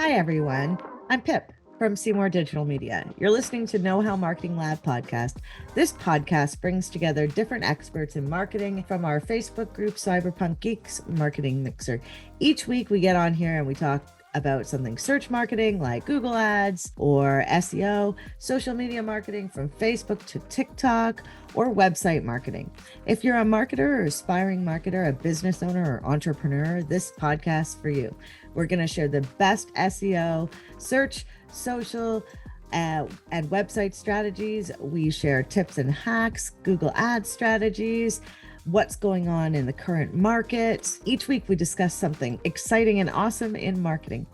Hi, everyone. I'm Pip from Seymour Digital Media. You're listening to Know How Marketing Lab podcast. This podcast brings together different experts in marketing from our Facebook group, Cyberpunk Geeks Marketing Mixer. Each week we get on here and we talk about something search marketing like Google Ads or SEO, social media marketing from Facebook to TikTok, or website marketing. If you're a marketer or aspiring marketer, a business owner or entrepreneur, this podcast is for you. We're going to share the best SEO, search, social, and website strategies. We share tips and hacks, Google Ads strategies, what's going on in the current market. Each week we discuss something exciting and awesome in marketing.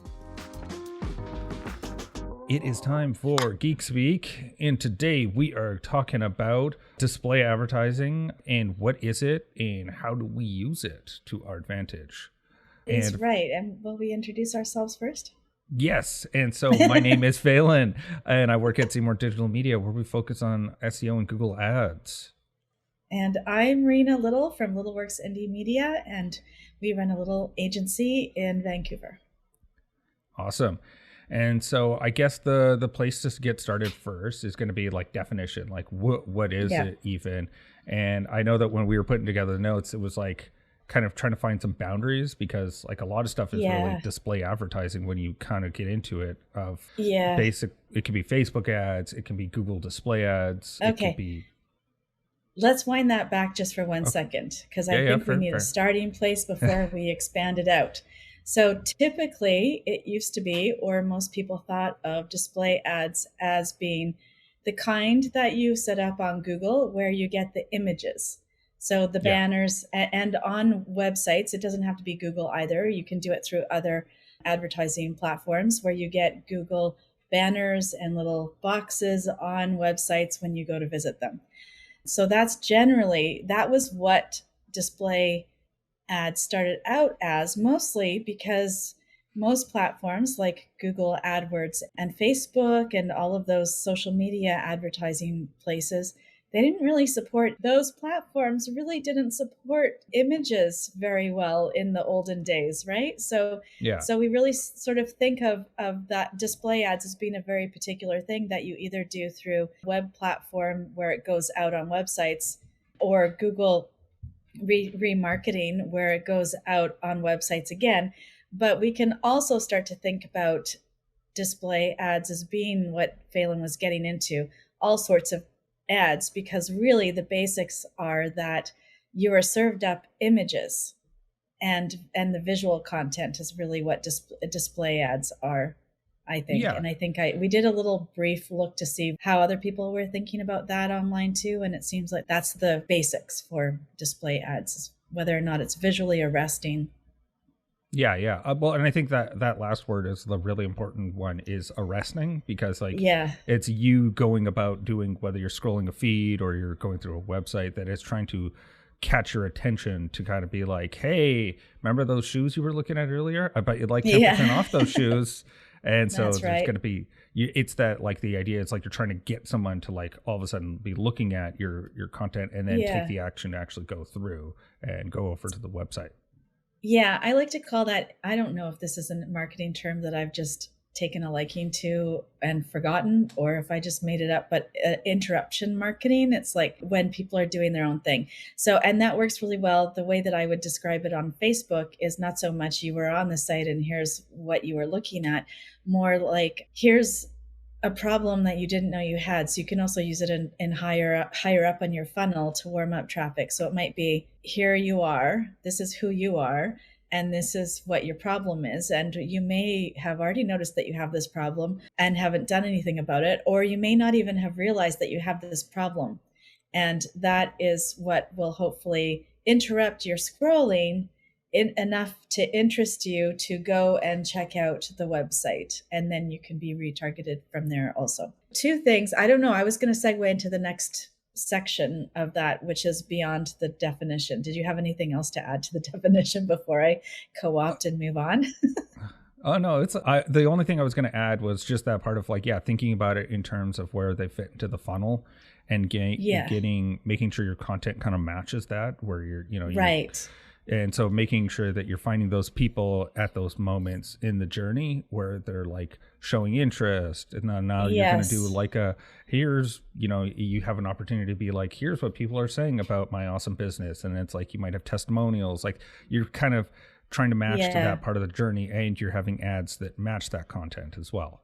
It is time for Geek Speak, and today we are talking about display advertising and what is it and how do we use it to our advantage. Is right. And will we introduce ourselves first? Yes. And so my name is Phelan, and I work at Seymour Digital Media, where we focus on SEO and Google Ads. And I'm Rina Little from Littleworks Indie Media, and we run a little agency in Vancouver. Awesome. And so I guess the place to get started first is going to be like definition, like what is it even? And I know that when we were putting together the notes, it was like kind of trying to find some boundaries, because like a lot of stuff is really display advertising when you kind of get into it of basic. It can be Facebook ads, it can be Google display ads. Okay. It can be. Let's wind that back just for one second, because I think we need a starting place before we expand it out. So typically it used to be, or most people thought of display ads as being the kind that you set up on Google where you get the images. So the banners and on websites, it doesn't have to be Google either. You can do it through other advertising platforms where you get Google banners and little boxes on websites when you go to visit them. So that was what display ads started out as, mostly because most platforms like Google AdWords and Facebook and all of those social media advertising places, they didn't really support, those platforms really didn't support images very well in the olden days, right? So we really sort of think of that display ads as being a very particular thing that you either do through web platform where it goes out on websites, or Google remarketing where it goes out on websites again. But we can also start to think about display ads as being what Phelan was getting into, all sorts of ads, because really the basics are that you are served up images, and the visual content is really what display ads are, I think. And I think we did a little brief look to see how other people were thinking about that online too, and it seems like that's the basics for display ads, whether or not it's visually arresting. Well, and I think that last word is the really important one, is arresting, because it's you going about doing, whether you're scrolling a feed or you're going through a website that is trying to catch your attention, to kind of be like, hey, remember those shoes you were looking at earlier? I bet you'd like 10% off those shoes. And so there's going to be, it's that, like, the idea, it's like you're trying to get someone to like all of a sudden be looking at your content and then take the action to actually go through and go over to the website. Yeah, I like to call that, I don't know if this is a marketing term that I've just taken a liking to and forgotten, or if I just made it up, but interruption marketing. It's like when people are doing their own thing. So, and that works really well. The way that I would describe it on Facebook is not so much you were on the site and here's what you were looking at, more like here's a problem that you didn't know you had. So you can also use it in higher up on your funnel to warm up traffic. So it might be, here you are, this is who you are, and this is what your problem is. And you may have already noticed that you have this problem and haven't done anything about it, or you may not even have realized that you have this problem. And that is what will hopefully interrupt your scrolling enough to interest you to go and check out the website. And then you can be retargeted from there also. Two things. I don't know. I was going to segue into the next section of that, which is beyond the definition. Did you have anything else to add to the definition before I co-opt and move on? Oh, no, the only thing I was going to add was just that part of like, thinking about it in terms of where they fit into the funnel and making sure your content kind of matches that, where you're, right. And so making sure that you're finding those people at those moments in the journey where they're like showing interest. And then now you're going to do like here's, you have an opportunity to be like, here's what people are saying about my awesome business. And it's like, you might have testimonials, like you're kind of trying to match to that part of the journey, and you're having ads that match that content as well.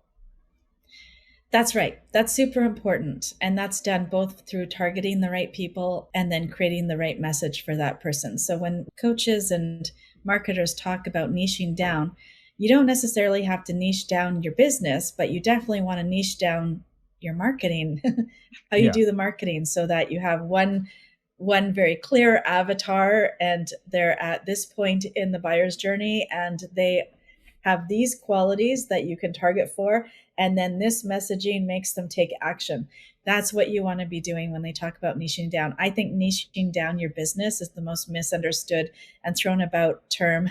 That's right. That's super important. And that's done both through targeting the right people and then creating the right message for that person. So when coaches and marketers talk about niching down, you don't necessarily have to niche down your business, but you definitely want to niche down your marketing, how you do the marketing, so that you have one very clear avatar, and they're at this point in the buyer's journey and they have these qualities that you can target for. And then this messaging makes them take action. That's what you want to be doing when they talk about niching down. I think niching down your business is the most misunderstood and thrown about term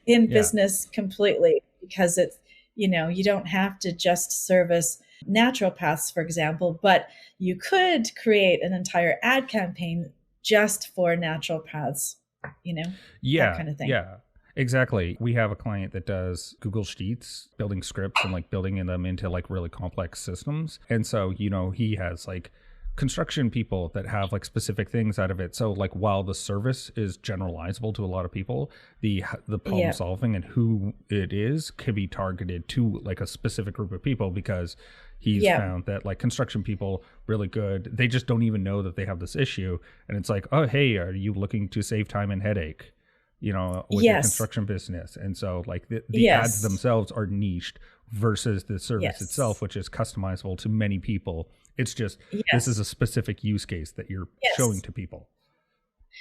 in business completely, because it's, you don't have to just service naturopaths, for example, but you could create an entire ad campaign just for naturopaths, that kind of thing. Yeah. Exactly. We have a client that does Google Sheets, building scripts and like building them into like really complex systems. And so, he has like construction people that have like specific things out of it. So like while the service is generalizable to a lot of people, the problem solving and who it is can be targeted to like a specific group of people, because he's found that like construction people really good. They just don't even know that they have this issue. And it's like, oh, hey, are you looking to save time and headache? With your construction business. And so like the ads themselves are niched versus the service itself, which is customizable to many people. It's just, this is a specific use case that you're showing to people.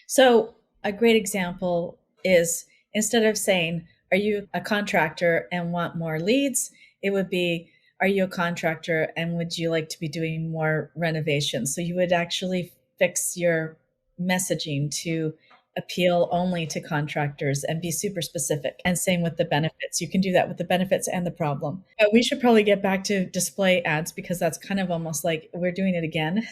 So a great example is, instead of saying, are you a contractor and want more leads? It would be, are you a contractor and would you like to be doing more renovations? So you would actually fix your messaging to appeal only to contractors and be super specific. And same with the benefits. You can do that with the benefits and the problem. But we should probably get back to display ads, because that's kind of almost like we're doing it again.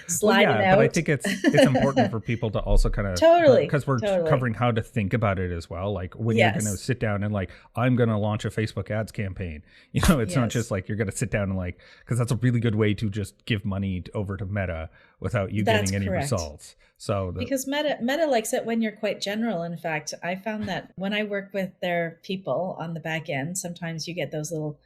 Slide it out. But I think it's important for people to also kind of, because we're covering how to think about it as well. Like when you're going to sit down and like, I'm going to launch a Facebook ads campaign, it's not just like you're going to sit down and like, because that's a really good way to just give money over to Meta without you getting any results. So because Meta likes it when you're quite general. In fact, I found that when I work with their people on the back end, sometimes you get those little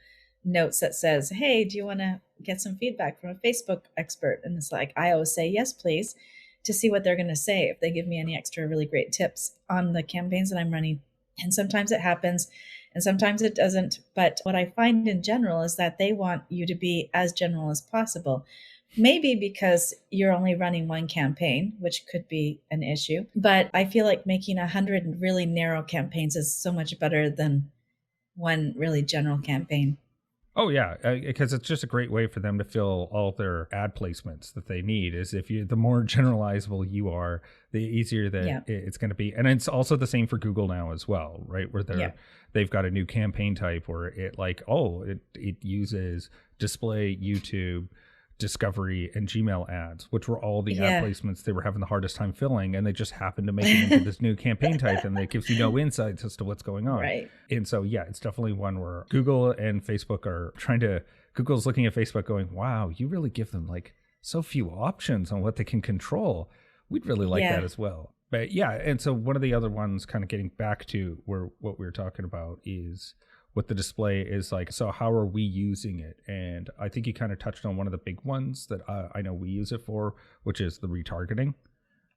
notes that says, hey, do you want to get some feedback from a Facebook expert? And it's like, I always say, yes, please, to see what they're going to say, if they give me any extra really great tips on the campaigns that I'm running. And sometimes it happens and sometimes it doesn't. But what I find in general is that they want you to be as general as possible. Maybe because you're only running one campaign, which could be an issue. But I feel like making 100 really narrow campaigns is so much better than one really general campaign. Oh, yeah, because it's just a great way for them to fill all their ad placements that they need. Is the more generalizable you are, the easier that it's going to be. And it's also the same for Google now as well, right? Where they've got a new campaign type where it uses display, YouTube, discovery, and Gmail ads, which were all the ad placements they were having the hardest time filling, and they just happened to make it into this new campaign type, and it gives you no insights as to what's going on. Right. And so it's definitely one where Google and Facebook are Google's looking at Facebook going, wow, you really give them like so few options on what they can control. We'd really like that as well. But and so one of the other ones, kind of getting back to what we were talking about, is with the display is like, so how are we using it? And I think you kind of touched on one of the big ones that I know we use it for, which is the retargeting.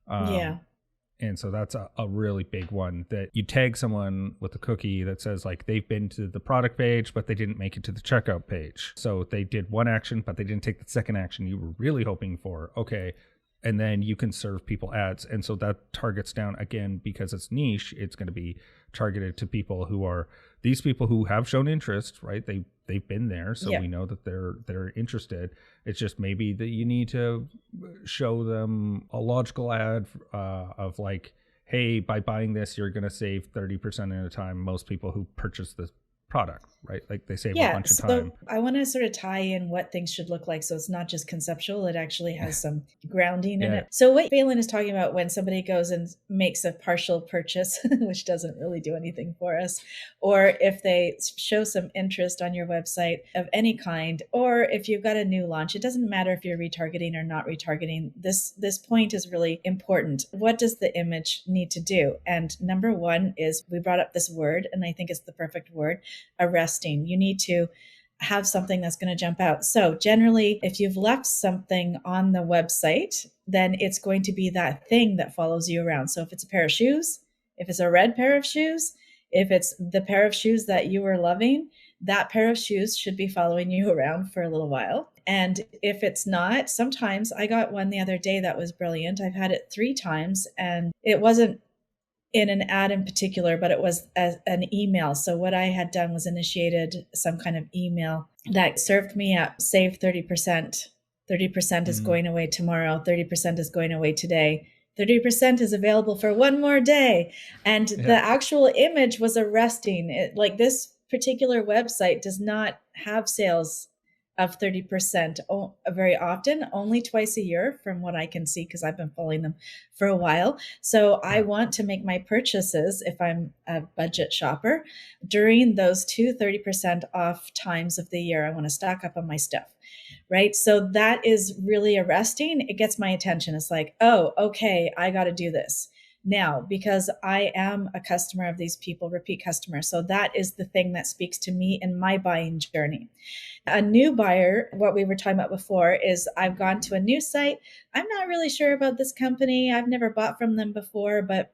And so that's a really big one, that you tag someone with a cookie that says like they've been to the product page, but they didn't make it to the checkout page. So they did one action, but they didn't take the second action you were really hoping for. Okay. And then you can serve people ads. And so that targets down, again, because it's niche, it's going to be targeted to people who are these people who have shown interest, right? They've been there. So we know that they're interested. It's just maybe that you need to show them a logical ad of like, hey, by buying this, you're going to save 30% at a time. Most people who purchase this product, right? Like they save a bunch of time. So I want to sort of tie in what things should look like. So it's not just conceptual, it actually has some grounding in it. So what Phelan is talking about when somebody goes and makes a partial purchase, which doesn't really do anything for us, or if they show some interest on your website of any kind, or if you've got a new launch, it doesn't matter if you're retargeting or not retargeting. This point is really important. What does the image need to do? And number one is, we brought up this word, and I think it's the perfect word, arresting. You need to have something that's going to jump out. So generally, if you've left something on the website, then it's going to be that thing that follows you around. So if it's a pair of shoes, if it's a red pair of shoes, if it's the pair of shoes that you were loving, that pair of shoes should be following you around for a little while. And if it's not, sometimes I got one the other day that was brilliant. I've had it 3 times, and it wasn't in an ad in particular, but it was an email. So what I had done was initiated some kind of email that served me up, save 30%. 30% is going away tomorrow. 30% is going away today. 30% is available for one more day. And the actual image was arresting. Like, this particular website does not have sales of 30% very often, only twice a year from what I can see, because I've been following them for a while. So I want to make my purchases, if I'm a budget shopper, during those 30% off times of the year. I want to stock up on my stuff, right? So that is really arresting. It gets my attention. It's like, oh, okay, I got to do this now, because I am a customer of these people, repeat customer. So that is the thing that speaks to me in my buying journey. A new buyer, what we were talking about before, is I've gone to a new site. I'm not really sure about this company. I've never bought from them before, but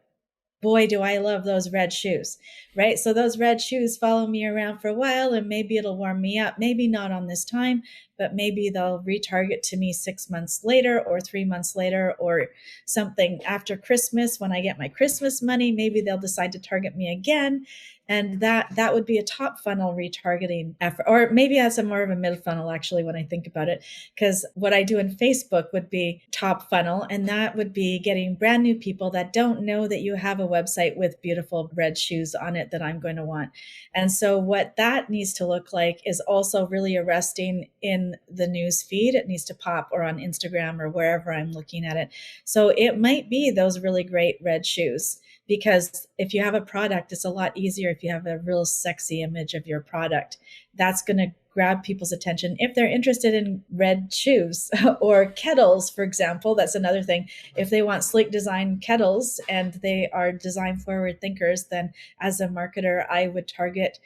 boy, do I love those red shoes, right? So those red shoes follow me around for a while, and maybe it'll warm me up. Maybe not on this time, but maybe they'll retarget to me 6 months later, or 3 months later, or something after Christmas. When I get my Christmas money, maybe they'll decide to target me again. And that would be a top funnel retargeting effort, or maybe that's a more of a mid funnel, actually, when I think about it, because what I do in Facebook would be top funnel, and that would be getting brand new people that don't know that you have a website with beautiful red shoes on it that I'm going to want. And so what that needs to look like is also really arresting in the news feed. It needs to pop, or on Instagram, or wherever I'm looking at it. So it might be those really great red shoes, because if you have a product, it's a lot easier if you have a real sexy image of your product. That's going to grab people's attention if they're interested in red shoes or kettles, for example. That's another thing. If they want sleek design kettles and they are design forward thinkers, then as a marketer, I would target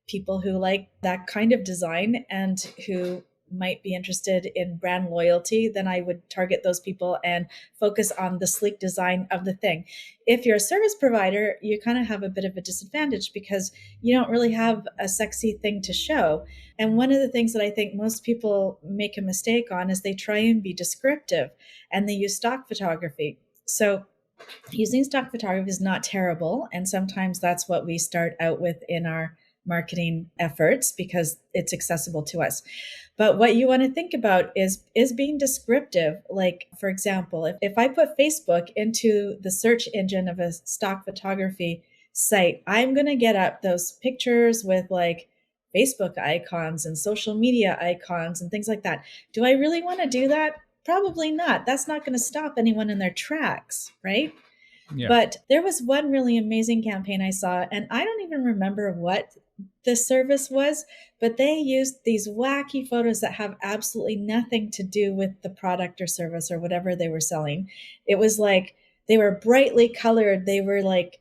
people who like that kind of design and who might be interested in brand loyalty. Then I would target those people and focus on the sleek design of the thing. If you're a service provider, you kind of have a bit of a disadvantage because you don't really have a sexy thing to show. And one of the things that I think most people make a mistake on is they try and be descriptive, and they use stock photography. So using stock photography is not terrible. And sometimes that's what we start out with in our marketing efforts because it's accessible to us. But what you want to think about is being descriptive. Like, for example, if I put Facebook into the search engine of a stock photography site, I'm going to get up those pictures with like Facebook icons and social media icons and things like that. Do I really want to do that? Probably not. That's not going to stop anyone in their tracks, right? Yeah. But there was one really amazing campaign I saw, and I don't even remember what the service was, but they used these wacky photos that have absolutely nothing to do with the product or service or whatever they were selling. It was like they were brightly colored. They were like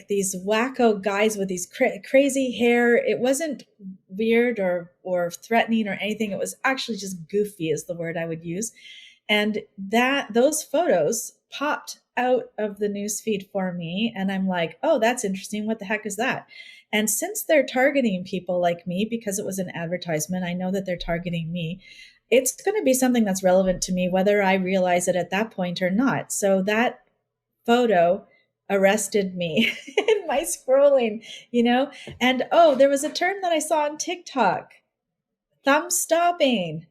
these wacko guys with these crazy hair. It wasn't weird or threatening or anything. It was actually just goofy is the word I would use. And those photos popped out of the newsfeed for me. And I'm like, oh, that's interesting. What the heck is that? And since they're targeting people like me, because it was an advertisement, I know that they're targeting me. It's going to be something that's relevant to me, whether I realize it at that point or not. So that photo arrested me in my scrolling, and there was a term that I saw on TikTok, thumb stopping.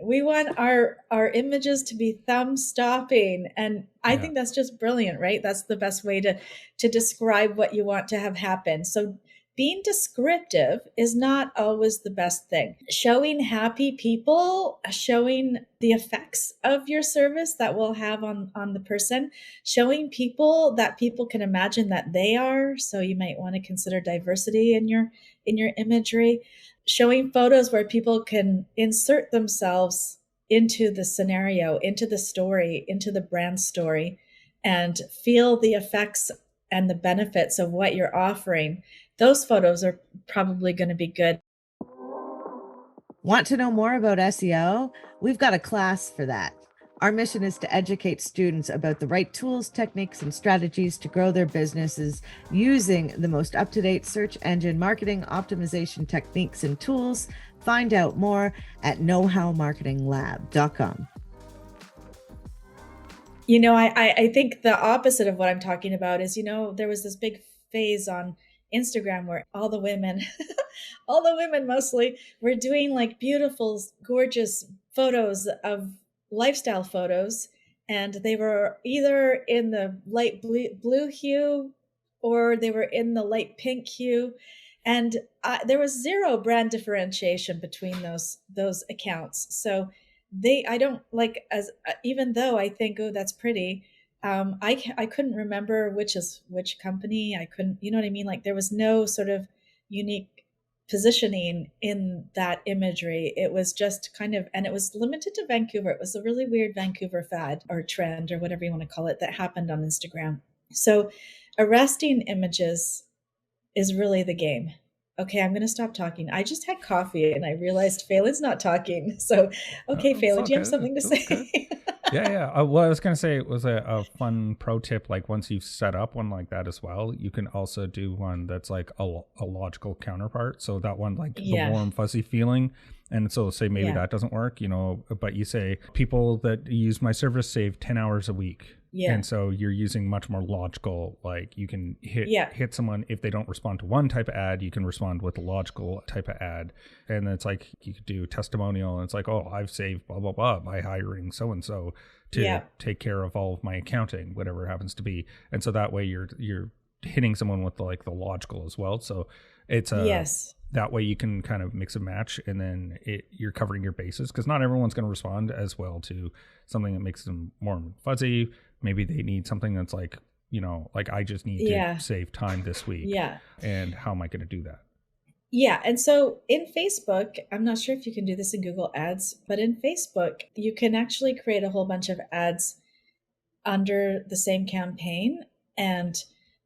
We want our images to be thumb stopping. And I think that's just brilliant, right? That's the best way to describe what you want to have happen. So being descriptive is not always the best thing. Showing happy people, showing the effects of your service that will have on the person, showing people that people can imagine that they are. So you might want to consider diversity in your imagery, showing photos where people can insert themselves into the scenario, into the story, into the brand story, and feel the effects and the benefits of what you're offering. Those photos are probably going to be good. Want to know more about SEO? We've got a class for that. Our mission is to educate students about the right tools, techniques, and strategies to grow their businesses using the most up-to-date search engine marketing optimization techniques and tools. Find out more at knowhowmarketinglab.com. I think the opposite of what I'm talking about is, there was this big phase on Instagram where all the women mostly were doing like beautiful, gorgeous photos of lifestyle photos. And they were either in the light blue hue or they were in the light pink hue. And there was zero brand differentiation between those accounts. So I don't like, as even though I think, oh, that's pretty, I couldn't remember which is which company. I couldn't, you know what I mean? Like there was no sort of unique positioning in that imagery. It was just kind of, and it was limited to Vancouver. It was a really weird Vancouver fad or trend or whatever you want to call it that happened on Instagram. So arresting images is really the game. Okay, I'm going to stop talking. I just had coffee and I realized Phelan's not talking. So, okay, Phelan, do you have something to say? Yeah. Well, I was going to say it was a fun pro tip. Like once you've set up one like that as well, you can also do one that's like a logical counterpart. So that one, like the warm, fuzzy feeling. And so say maybe that doesn't work, but you say people that use my service save 10 hours a week. Yeah. And so you're using much more logical, like you can hit someone if they don't respond to one type of ad, you can respond with a logical type of ad. And it's like you could do testimonial and it's like, oh, I've saved blah, blah, blah by hiring so-and-so to take care of all of my accounting, whatever it happens to be. And so that way you're hitting someone with the logical as well. So it's that way you can kind of mix and match and then you're covering your bases because not everyone's going to respond as well to something that makes them more fuzzy. Maybe they need something that's like, like I just need to save time this week. Yeah. And how am I going to do that? Yeah. And so in Facebook, I'm not sure if you can do this in Google Ads, but in Facebook, you can actually create a whole bunch of ads under the same campaign and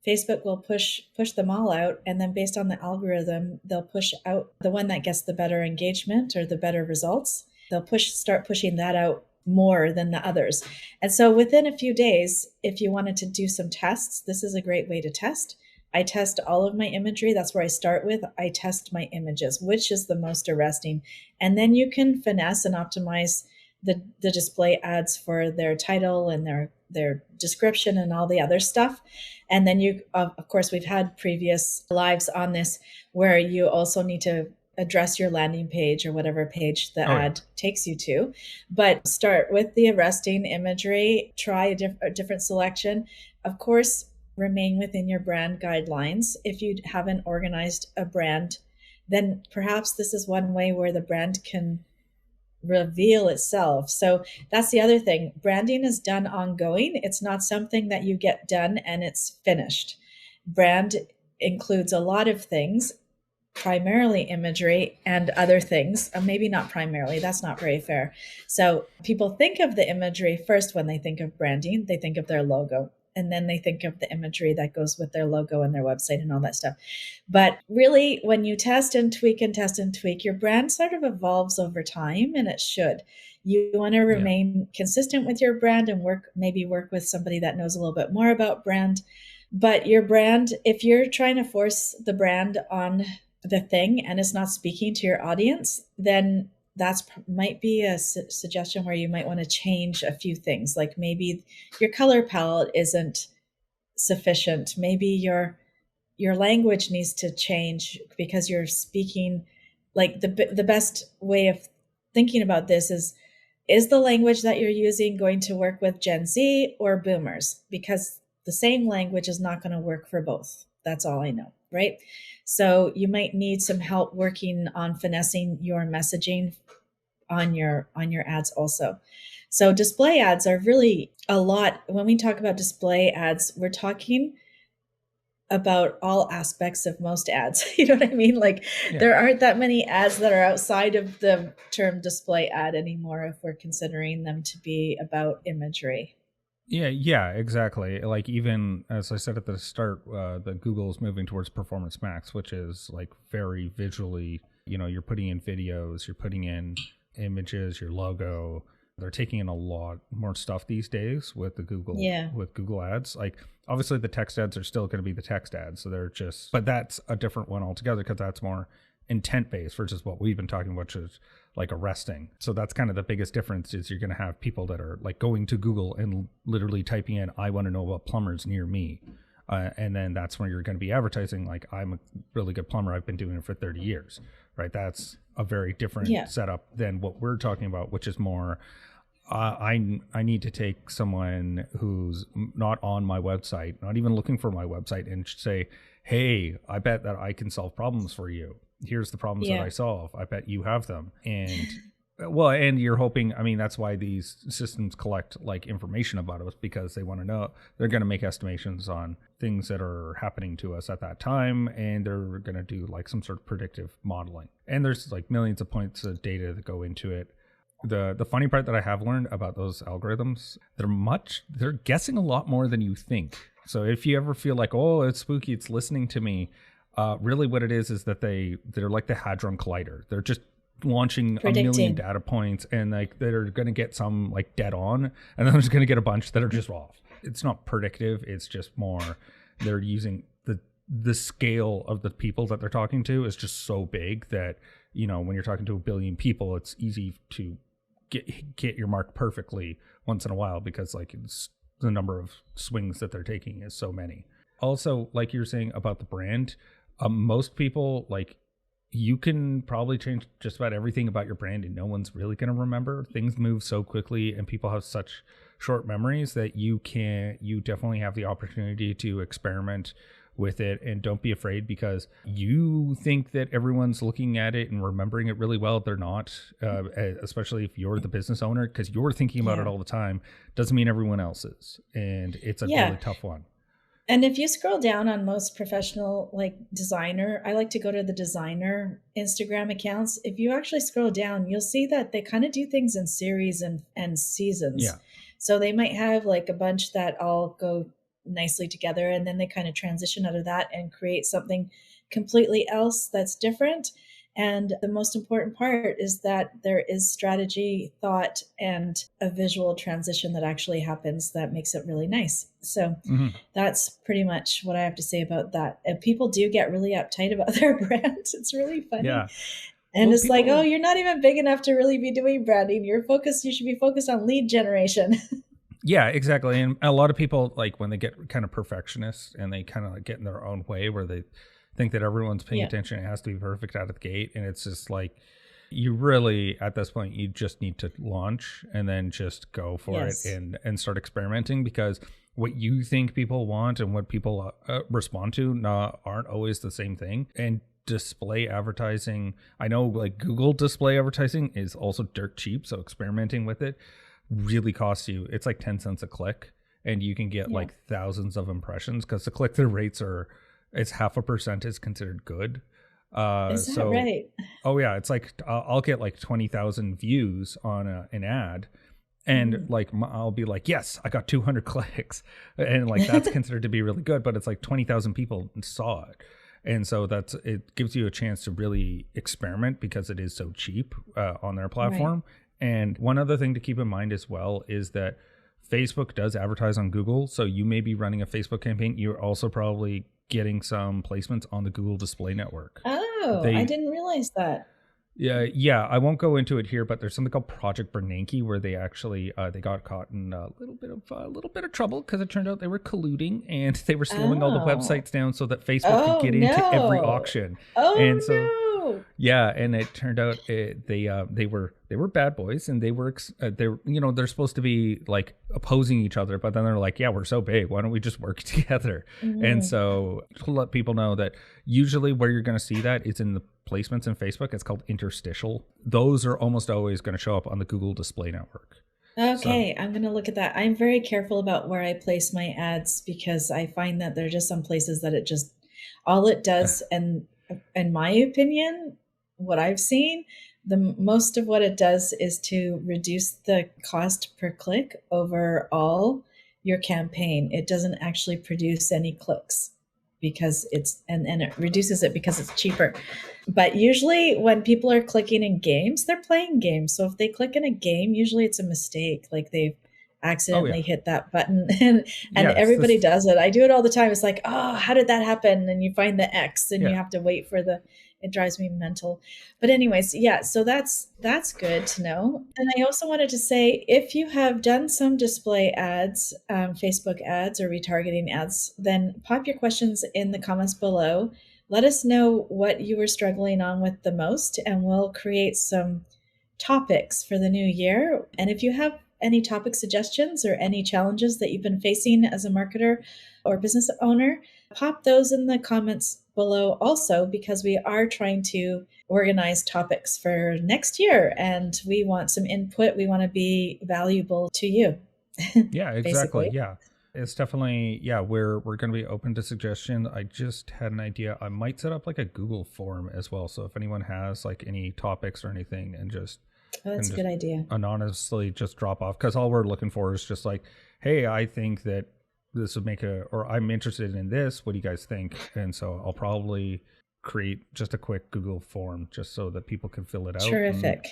Facebook will push them all out. And then based on the algorithm, they'll push out the one that gets the better engagement or the better results. They'll start pushing that out more than the others. And so within a few days, if you wanted to do some tests, this is a great way to test. I test all of my imagery. That's where I start with. I test my images, which is the most arresting. And then you can finesse and optimize the display ads for their title and their description and all the other stuff. And then you, of course, we've had previous lives on this where you also need to address your landing page or whatever page the ad takes you to. But start with the arresting imagery, try a different selection. Of course, remain within your brand guidelines. If you haven't organized a brand, then perhaps this is one way where the brand can reveal itself. So that's the other thing. Branding is done ongoing. It's not something that you get done and it's finished. Brand includes a lot of things, primarily imagery and other things. Maybe not primarily, that's not very fair. So people think of the imagery first when they think of branding, they think of their logo. And then they think of the imagery that goes with their logo and their website and all that stuff. But really, when you test and tweak, your brand sort of evolves over time, and it should. You want to remain consistent with your brand and work with somebody that knows a little bit more about brand. But your brand, if you're trying to force the brand on the thing and it's not speaking to your audience, then that's might be a suggestion where you might want to change a few things. Like maybe your color palette isn't sufficient. Maybe your language needs to change because you're speaking, like the best way of thinking about this is the language that you're using going to work with Gen Z or boomers? Because the same language is not going to work for both. That's all I know. right? So you might need some help working on finessing your messaging on your ads also. So display ads are really a lot. When we talk about display ads, we're talking about all aspects of most ads. You know what I mean? Like there aren't that many ads that are outside of the term display ad anymore if we're considering them to be about imagery. Yeah, exactly. Like even as I said at the start, the Google is moving towards Performance Max, which is like very visually, you're putting in videos, you're putting in images, your logo. They're taking in a lot more stuff these days with the Google ads. Like obviously the text ads are still going to be the text ads. So but that's a different one altogether because that's more intent based versus what we've been talking about, which is like arresting. So that's kind of the biggest difference is you're going to have people that are like going to Google and literally typing in, I want to know about plumbers near me. And then that's when you're going to be advertising like, I'm a really good plumber. I've been doing it for 30 years, right? That's a very different setup than what we're talking about, which is more, I need to take someone who's not on my website, not even looking for my website, and say, hey, I bet that I can solve problems for you. Here's the problems that I solve. I bet you have them. And and you're hoping, that's why these systems collect like information about us, because they want to know, they're going to make estimations on things that are happening to us at that time. And they're going to do like some sort of predictive modeling. And there's like millions of points of data that go into it. The funny part that I have learned about those algorithms, they're guessing a lot more than you think. So if you ever feel like, oh, it's spooky, it's listening to me, really what it is that they're like the Hadron Collider. They're just launching a million data points, and like they're going to get some like dead on, and then there's going to get a bunch that are just off. It's not predictive. It's just more they're using the scale of the people that they're talking to is just so big that, when you're talking to a billion people, it's easy to get your mark perfectly once in a while, because like it's the number of swings that they're taking is so many. Also, like you're saying about the brand, most people, like, you can probably change just about everything about your brand and no one's really going to remember. Things move so quickly and people have such short memories that you definitely have the opportunity to experiment with it. And don't be afraid, because you think that everyone's looking at it and remembering it really well. They're not, especially if you're the business owner, because you're thinking about it all the time. Doesn't mean everyone else is. And it's a really tough one. And if you scroll down on most professional, like designer, I like to go to the designer Instagram accounts. If you actually scroll down, you'll see that they kind of do things in series and seasons. Yeah. So they might have like a bunch that all go nicely together, and then they kind of transition out of that and create something completely else that's different. And the most important part is that there is strategy, thought, and a visual transition that actually happens that makes it really nice. So that's pretty much what I have to say about that. And people do get really uptight about their brand. It's really funny. Yeah. And it's like, oh, you're not even big enough to really be doing branding. You should be focused on lead generation. Yeah, exactly. And a lot of people, like when they get kind of perfectionists and they kind of like get in their own way where they think that everyone's paying attention, it has to be perfect out of the gate. And it's just like, you really, at this point, you just need to launch and then just go for it and start experimenting, because what you think people want and what people respond to aren't always the same thing. And display advertising, I know like Google display advertising is also dirt cheap. So experimenting with it really costs you, it's like 10 cents a click, and you can get like thousands of impressions, because the click-through rates it's 0.5% is considered good. Is that right? Oh yeah, it's like I'll get like 20,000 views on an ad, and like I'll be like, yes, I got 200 clicks, and like that's considered to be really good, but it's like 20,000 people saw it. And so it gives you a chance to really experiment, because it is so cheap on their platform. Right. And one other thing to keep in mind as well is that Facebook does advertise on Google. So you may be running a Facebook campaign. You're also probably getting some placements on the Google Display Network. Oh, I didn't realize that. Yeah. I won't go into it here, but there's something called Project Bernanke, where they actually they got caught in a little bit of trouble, because it turned out they were colluding and they were slowing all the websites down so that Facebook could get into every auction. Oh, and so, no. Yeah, and it turned out they were bad boys, and they're supposed to be like opposing each other, but then they're like, yeah, we're so big, why don't we just work together? And so to let people know that usually where you're going to see that is in the placements in Facebook. It's called interstitial. Those are almost always going to show up on the Google Display Network. Okay, so I'm going to look at that. I'm very careful about where I place my ads because I find that there are just some places that it just, all it does, and in my opinion, what I've seen, the most of what it does is to reduce the cost per click overall your campaign. It doesn't actually produce any clicks because it's, and it reduces it because it's cheaper. But usually when people are clicking in games, they're playing games. So if they click in a game, usually it's a mistake. Like they've accidentally hit that button and everybody does it. I do it all the time. It's like, oh, how did that happen? And you find the X and you have to wait for it drives me mental. But anyways, so that's good to know. And I also wanted to say, if you have done some display ads, Facebook ads or retargeting ads, then pop your questions in the comments below. Let us know what you were struggling on with the most, and we'll create some topics for the new year. And if you have any topic suggestions or any challenges that you've been facing as a marketer or business owner, pop those in the comments below also, because we are trying to organize topics for next year and we want some input. We want to be valuable to you. Yeah, exactly. Yeah. It's definitely, we're going to be open to suggestions. I just had an idea. I might set up like a Google form as well. So if anyone has like any topics or anything, and just that's a good idea. Anonymously just drop off, because all we're looking for is just like, hey, I think that this would make or I'm interested in this. What do you guys think? And so I'll probably create just a quick Google form just so that people can fill it out. Terrific.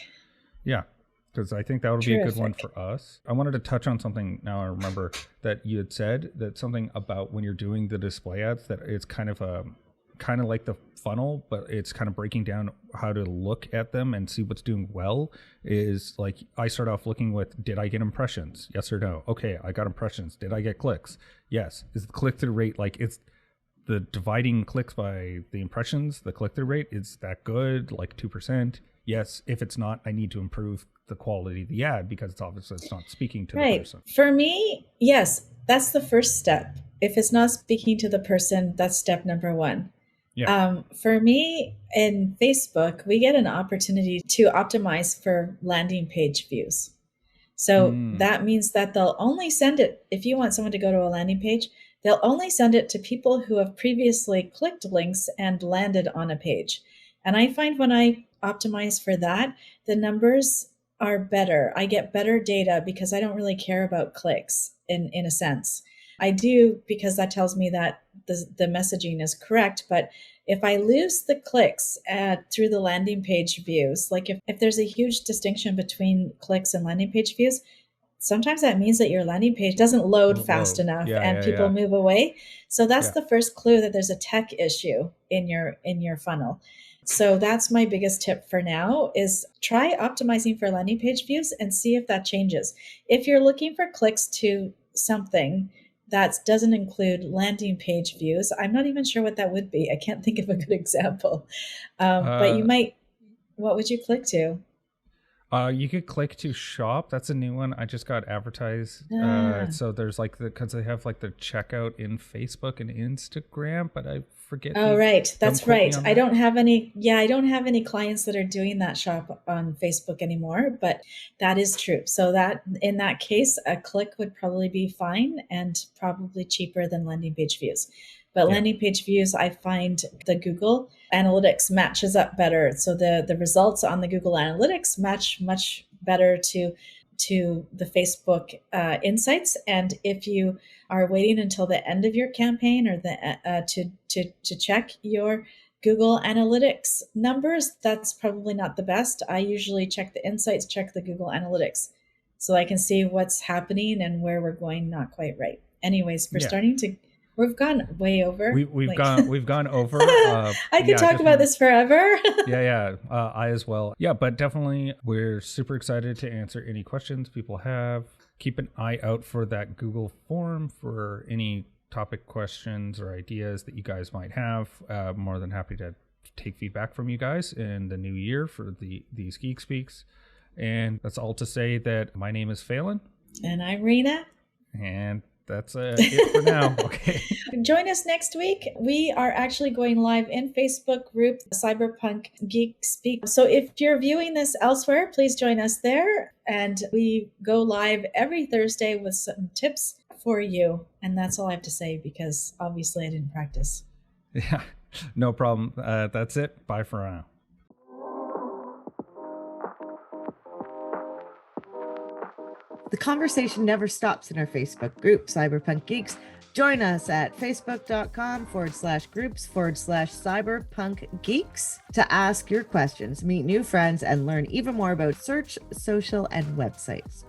Because I think that would be a good one for us. I wanted to touch on something now. I remember that you had said that something about when you're doing the display ads, that it's kind of like the funnel, but it's kind of breaking down how to look at them and see what's doing well. Is like, I start off looking with, did I get impressions? Yes or no? Okay, I got impressions. Did I get clicks? Yes. Is the click-through rate, like, it's the dividing clicks by the impressions, the click-through rate, is that good? Like 2%? Yes. If it's not, I need to improve the quality of the ad, because it's obviously it's not speaking to the person. For me, yes, that's the first step. If it's not speaking to the person, that's step number one. For me in Facebook, we get an opportunity to optimize for landing page views. So that means that they'll only send it, if you want someone to go to a landing page, they'll only send it to people who have previously clicked links and landed on a page. And I find when I optimize for that, the numbers are better. I get better data because I don't really care about clicks in a sense. I do, because that tells me that the messaging is correct. But if I lose the clicks through the landing page views, like if there's a huge distinction between clicks and landing page views, sometimes that means that your landing page doesn't load fast enough and people move away. So that's the first clue that there's a tech issue in your funnel. So that's my biggest tip for now, is try optimizing for landing page views and see if that changes. If you're looking for clicks to something that doesn't include landing page views, I'm not even sure what that would be. I can't think of a good example. But you might, what would you click to? You could click to shop. That's a new one. I just got advertised. So there's like because they have like the checkout in Facebook and Instagram, but I forget. Oh, right. That's right. I don't have any. Yeah, I don't have any clients that are doing that shop on Facebook anymore, but that is true. So that in that case, a click would probably be fine and probably cheaper than landing page views. But landing page views, I find the Google Analytics matches up better. So the results on the Google Analytics match much better to the Facebook insights. And if you are waiting until the end of your campaign or to check your Google Analytics numbers, that's probably not the best. I usually check the insights, check the Google Analytics, so I can see what's happening and where we're going not quite right. Anyways, we've gone way over. We've gone over. I could talk about this forever. I as well. Yeah, but definitely we're super excited to answer any questions people have. Keep an eye out for that Google form for any topic questions or ideas that you guys might have. More than happy to take feedback from you guys in the new year for these Geek Speaks. And that's all to say that my name is Phelan. And I'm Rina. And that's it for now. Okay. Join us next week. We are actually going live in Facebook group Cyberpunk Geek Speak. So if you're viewing this elsewhere, please join us there. And we go live every Thursday with some tips for you. And that's all I have to say, because obviously I didn't practice. Yeah, no problem. That's it. Bye for now. The conversation never stops in our Facebook group, Cyberpunk Geeks. Join us at facebook.com/groups/cyberpunk geeks to ask your questions, meet new friends, and learn even more about search, social, and websites.